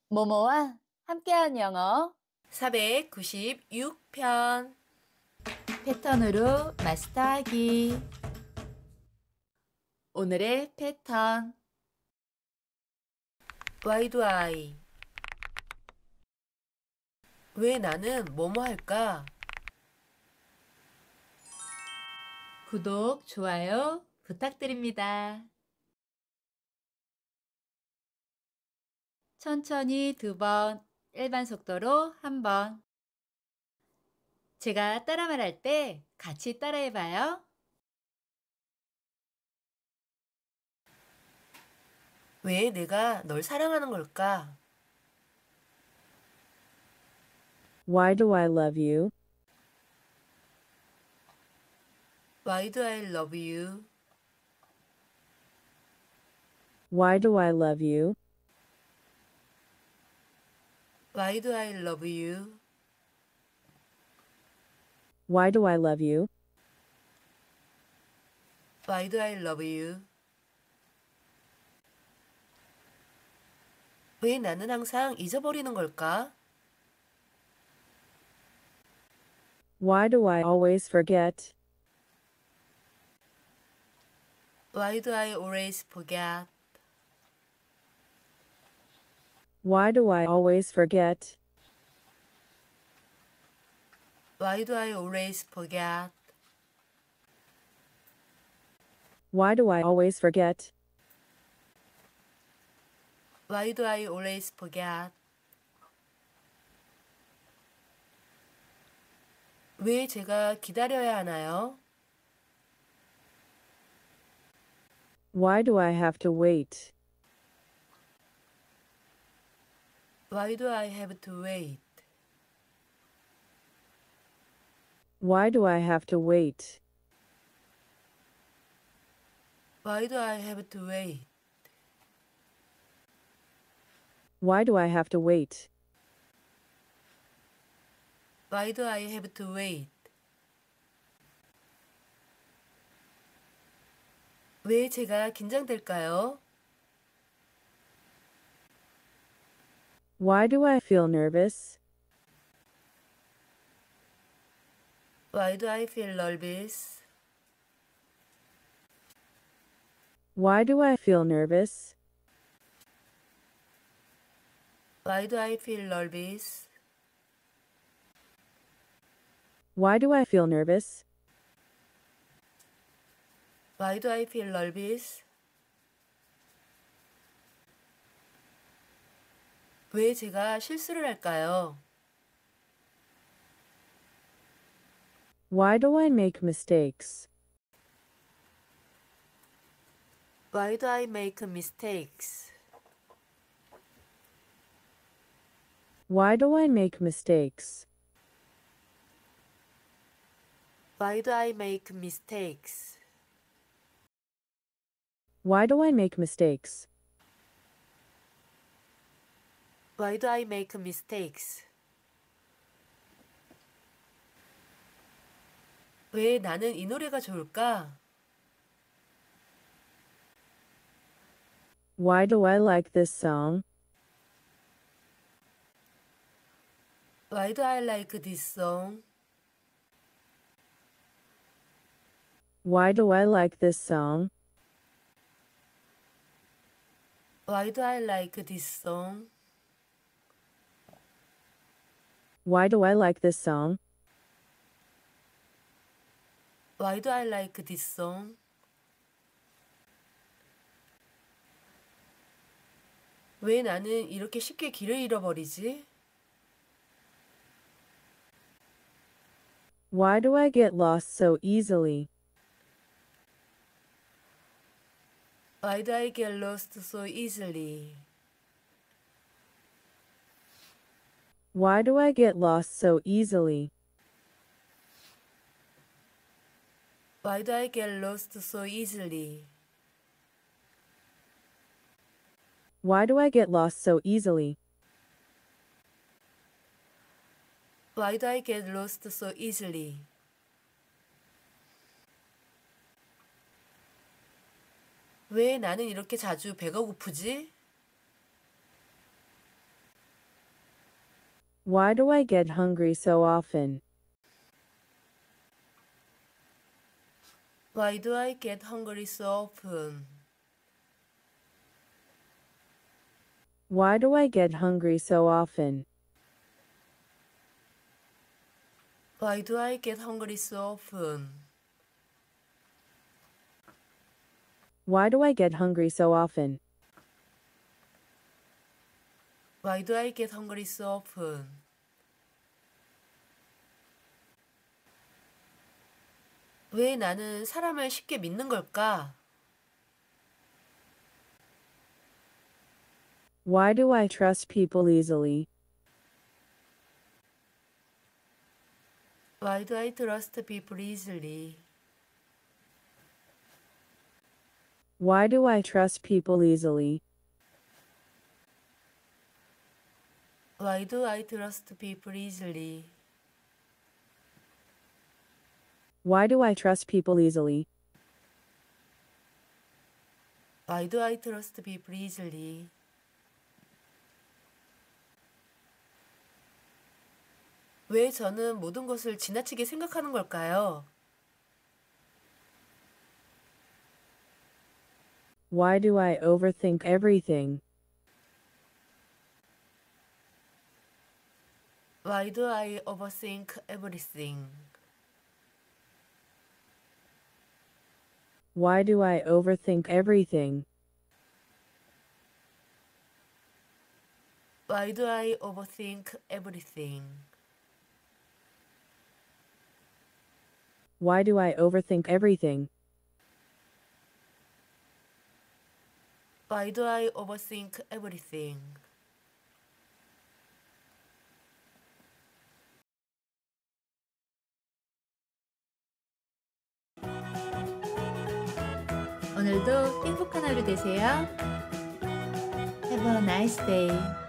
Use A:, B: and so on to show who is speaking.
A: 모모와 함께한 영어
B: 496편.
A: 패턴으로 마스터하기. 오늘의 패턴.
B: Why do I? 왜 나는 뭐뭐 할까?
A: 구독, 좋아요 부탁드립니다. 천천히 2번, 일반 속도로 1번. 제가 따라 말할 때 같이 따라해봐요.
B: 왜 내가 널 사랑하는 걸까?
C: Why do I love you?
B: Why do I love you?
C: Why do I love you?
B: Why do I love you?
C: Why do I love you?
B: Why do I love you? 왜 나는 항상 잊어버리는 걸까?
C: Why do I always forget?
B: Why do I always forget?
C: Why do I always forget?
B: Why do I always forget?
C: Why do I always forget?
B: Why do I always forget? 왜 제가 기다려야 하나요?
C: Why do I have to wait?
B: Why do I have to wait?
C: Why do I have to wait?
B: Why do I have to wait?
C: Why do I have to wait?
B: Why do I have to wait? 왜 제가 긴장될까요?
C: Why do I feel nervous?
B: Why do I feel nervous?
C: Why do I feel nervous?
B: Why do I feel nervous?
C: Why do I feel nervous?
B: Why do I feel nervous? 왜 제가 실수를 할까요?
C: Why do I make mistakes?
B: Why do I make mistakes?
C: Why do I make mistakes?
B: Why do I make mistakes?
C: Why do I make mistakes?
B: Why do I make mistakes? 왜 나는 이 노래가 좋을까?
C: Why do I like this song?
B: Why do I like this song?
C: Why do I like this song?
B: Why do I like this song?
C: Why do I like this song?
B: Why do I like this song? 왜 나는 이렇게 쉽게 길을 잃어버리지?
C: Why do I get lost so easily?
B: Why do I get lost so easily?
C: Why do I get lost so easily?
B: Why do I get lost so easily?
C: Why do I get lost so easily?
B: Why do I get lost so easily? 왜 나는 이렇게 자주 배가 고프지?
C: Why do I get hungry so often?
B: Why do I get hungry so often?
C: Why do I get hungry so often?
B: Why do I get hungry so often?
C: Why do I get hungry so often?
B: Why do I get hungry so often? 왜 나는 사람을 쉽게 믿는 걸까?
C: Why do I trust people easily?
B: Why do I trust people easily?
C: Why do I trust people easily?
B: Why do I trust people easily?
C: Why do I trust people easily?
B: Why do I trust people easily? 왜 저는 모든 것을 지나치게 생각하는 걸까요?
C: Why do I overthink everything?
B: Why do I overthink everything?
C: Why do I overthink everything?
B: Why do I overthink everything?
C: Why do I overthink everything?
B: Why do I overthink everything?
A: 오늘도 행복한 하루 되세요. Have a nice day.